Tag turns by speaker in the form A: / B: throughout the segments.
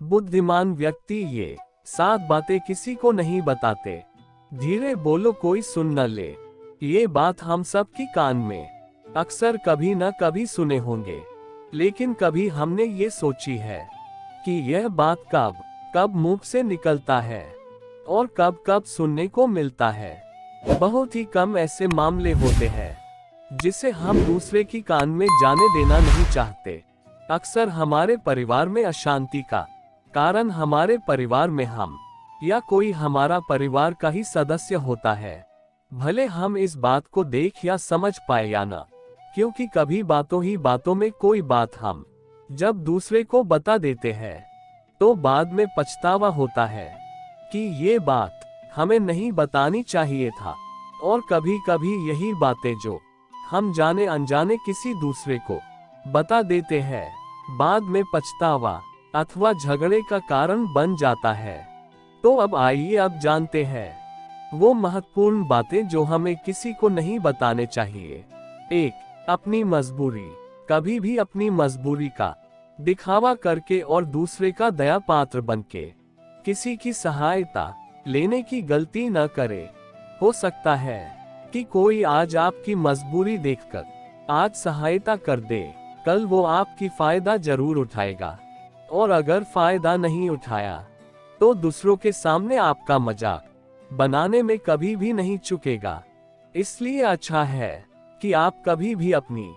A: बुद्धिमान व्यक्ति ये 7 बातें किसी को नहीं बताते। धीरे बोलो, कोई सुन न ले। ये बात हम सब की कान में अक्सर कभी न कभी सुने होंगे, लेकिन कभी हमने ये सोची है कि यह बात कब कब मुंह से निकलता है और कब कब सुनने को मिलता है। बहुत ही कम ऐसे मामले होते हैं जिसे हम दूसरे की कान में जाने देना नहीं चाहते। अक्सर हमारे परिवार में अशांति का कारण हमारे परिवार में हम या कोई हमारा परिवार का ही सदस्य होता है, भले हम इस बात को देख या समझ पाए या ना। क्योंकि कभी बातों ही बातों में कोई बात हम जब दूसरे को बता देते हैं तो बाद में पछतावा होता है कि ये बात हमें नहीं बतानी चाहिए था। और कभी कभी यही बातें जो हम जाने अनजाने किसी दूसरे को बता देते हैं, बाद में पछतावा अथवा झगड़े का कारण बन जाता है। तो अब आइए अब जानते हैं वो महत्वपूर्ण बातें जो हमें किसी को नहीं बताने चाहिए। 1. अपनी मजबूरी। कभी भी अपनी मजबूरी का दिखावा करके और दूसरे का दया पात्र बनके किसी की सहायता लेने की गलती न करे। हो सकता है कि कोई आज आपकी मजबूरी देखकर आज सहायता कर दे, कल वो आपकी फायदा जरूर उठाएगा, और अगर फायदा नहीं उठाया तो दूसरों के सामने आपका मजाक बनाने में कभी भी नहीं चूकेगा। इसलिए अच्छा है कि आप कभी भी अपनी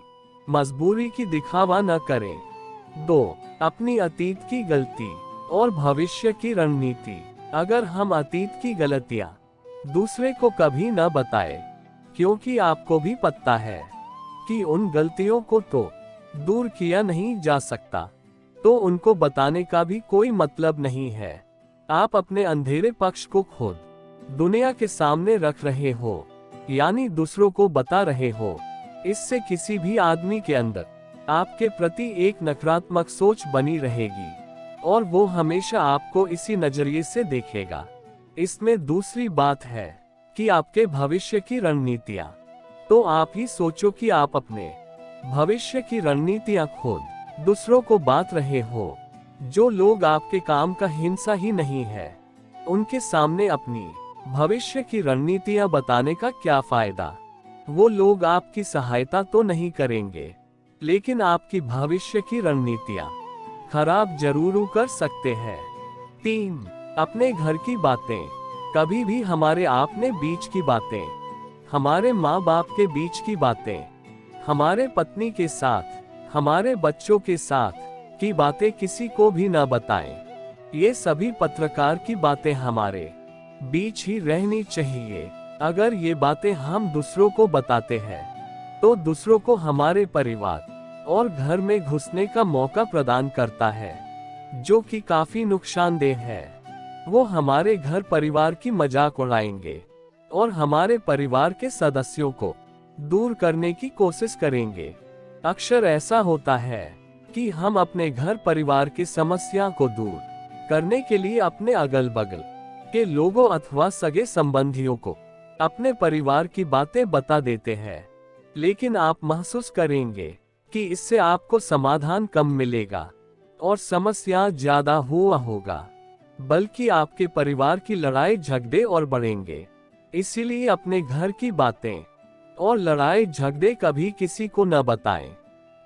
A: मजबूरी की दिखावा न करें। 2. अपनी अतीत की गलती और भविष्य की रणनीति। अगर हम अतीत की गलतियां दूसरे को कभी न बताएं, क्योंकि आपको भी पता है कि उन गलतियों को तो दूर किया नहीं जा सकता, तो उनको बताने का भी कोई मतलब नहीं है। आप अपने अंधेरे पक्ष को खुद दुनिया के सामने रख रहे हो, यानी दूसरों को बता रहे हो। इससे किसी भी आदमी के अंदर आपके प्रति एक नकारात्मक सोच बनी रहेगी और वो हमेशा आपको इसी नजरिए से देखेगा। इसमें दूसरी बात है कि आपके भविष्य की रणनीतियां। तो आप ही सोचो कि आप अपने भविष्य की रणनीतियां खुद दूसरों को बांट रहे हो। जो लोग आपके काम का हिस्सा ही नहीं है, उनके सामने अपनी भविष्य की रणनीतियां बताने का क्या फायदा। वो लोग आपकी सहायता तो नहीं करेंगे, लेकिन आपकी भविष्य की रणनीतियां खराब जरूर कर सकते हैं। 3. अपने घर की बातें। कभी भी हमारे अपने बीच की बातें, हमारे माँ बाप के बीच की बातें, हमारे पत्नी के साथ, हमारे बच्चों के साथ की बातें किसी को भी न बताएं। ये सभी पत्रकार की बातें हमारे बीच ही रहनी चाहिए। अगर ये बातें हम दूसरों को बताते हैं तो दूसरों को हमारे परिवार और घर में घुसने का मौका प्रदान करता है, जो कि काफी नुकसानदेह है। वो हमारे घर परिवार की मजाक उड़ाएंगे और हमारे परिवार के सदस्यों को दूर करने की कोशिश करेंगे। अक्सर ऐसा होता है कि हम अपने घर परिवार की समस्या को दूर करने के लिए अपने अगल बगल के लोगों अथवा सगे संबंधियों को अपने परिवार की बातें बता देते हैं, लेकिन आप महसूस करेंगे कि इससे आपको समाधान कम मिलेगा और समस्या ज्यादा हुआ होगा, बल्कि आपके परिवार की लड़ाई झगड़े और बढ़ेंगे। इसीलिए अपने घर की बातें और लड़ाई झगड़े कभी किसी को न बताएं।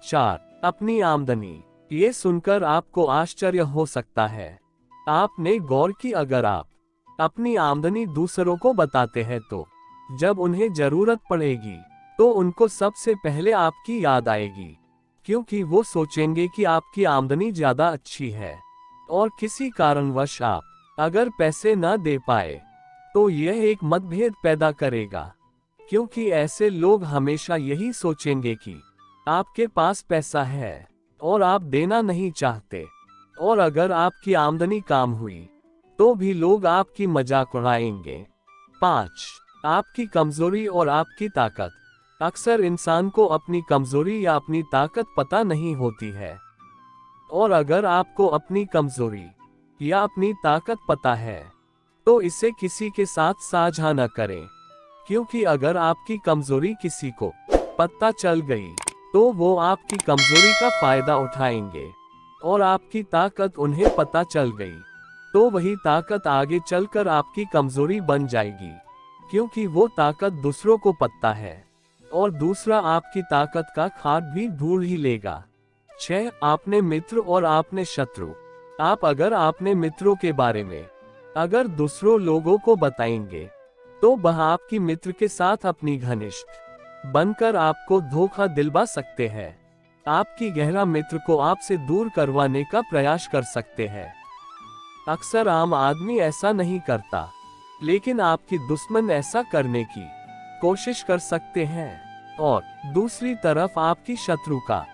A: 4. अपनी आमदनी। ये सुनकर आपको आश्चर्य हो सकता है। आपने गौर की, अगर आप अपनी आमदनी दूसरों को बताते हैं तो जब उन्हें जरूरत पड़ेगी तो उनको सबसे पहले आपकी याद आएगी, क्योंकि वो सोचेंगे कि आपकी आमदनी ज्यादा अच्छी है और किसी कारणवश आप अगर पैसे न दे पाए तो यह एक मतभेद पैदा करेगा, क्योंकि ऐसे लोग हमेशा यही सोचेंगे कि आपके पास पैसा है और आप देना नहीं चाहते। और अगर आपकी आमदनी कम हुई तो भी लोग आपकी मजाक उड़ाएंगे। 5. आपकी कमजोरी और आपकी ताकत। अक्सर इंसान को अपनी कमजोरी या अपनी ताकत पता नहीं होती है, और अगर आपको अपनी कमजोरी या अपनी ताकत पता है तो इसे किसी के साथ साझा न करें, क्योंकि अगर आपकी कमजोरी किसी को पता चल गई तो वो आपकी कमजोरी का फायदा उठाएंगे और आपकी ताकत उन्हें पता चल गई, तो वही ताकत आगे चलकर आपकी कमजोरी बन जाएगी, क्योंकि वो ताकत दूसरों को पता है और दूसरा आपकी ताकत का खाद भी ढूंढ ही लेगा। 6. आपने मित्र और आपने शत्रु। आप अगर आपने मित्रों के बारे में अगर दूसरों लोगों को बताएंगे, तो वह आपकी मित्र के साथ अपनी घनिष्ठ बनकर आपको धोखा दिलवा सकते हैं। आपकी गहरा मित्र को आपसे दूर करवाने का प्रयास कर सकते हैं। अक्सर आम आदमी ऐसा नहीं करता, लेकिन आपकी दुश्मन ऐसा करने की कोशिश कर सकते हैं। और दूसरी तरफ आपकी शत्रु का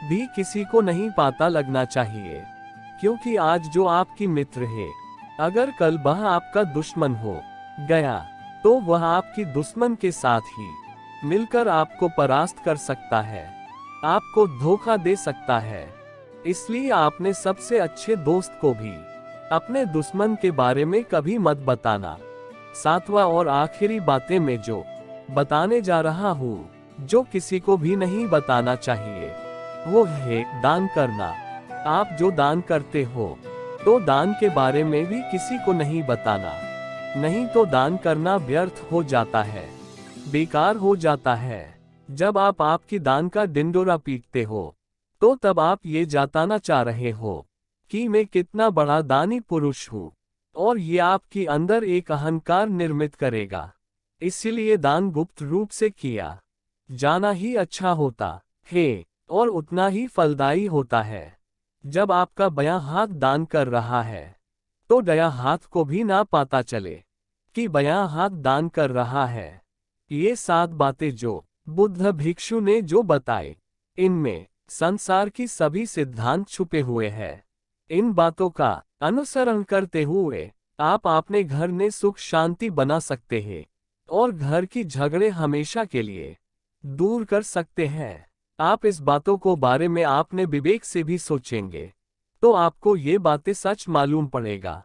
A: भी किसी को नहीं पता लगना चाहिए, क्योंकि आज जो आपकी मित्र है, अगर कल वह आपका दुश्मन हो गया, तो वह आपकी दुश्मन के साथ ही मिलकर आपको परास्त कर सकता है, आपको धोखा दे सकता है। इसलिए आपने सबसे अच्छे दोस्त को भी अपने दुश्मन के बारे में कभी मत बताना। 7वां और आखिरी बातें में जो बताने जा रहा हूँ, जो किसी को भी नहीं बताना चाहिए, वो है दान करना। आप जो दान करते हो, तो दान के बारे में भी किसी को नहीं बताना, नहीं तो दान करना व्यर्थ हो जाता है, बेकार हो जाता है। जब आप आपकी दान का डिंडोरा पीटते हो, तो तब आप ये जताना चाह रहे हो कि मैं कितना बड़ा दानी पुरुष हूँ, और ये आपके अंदर एक अहंकार निर्मित करेगा। इसलिए दान गुप्त रूप से किया जाना ही अच्छा होता है और उतना ही फलदायी होता है। जब आपका बायां हाथ दान कर रहा है, तो दायां हाथ को भी ना पता चले कि बायां हाथ दान कर रहा है। ये 7 बातें जो बुद्ध भिक्षु ने जो बताए, इनमें संसार की सभी सिद्धांत छुपे हुए हैं। इन बातों का अनुसरण करते हुए आप अपने घर में सुख शांति बना सकते हैं और घर की झगड़े हमेशा के लिए दूर कर सकते हैं। आप इस बातों को बारे में आपने विवेक से भी सोचेंगे, तो आपको ये बातें सच मालूम पड़ेगा।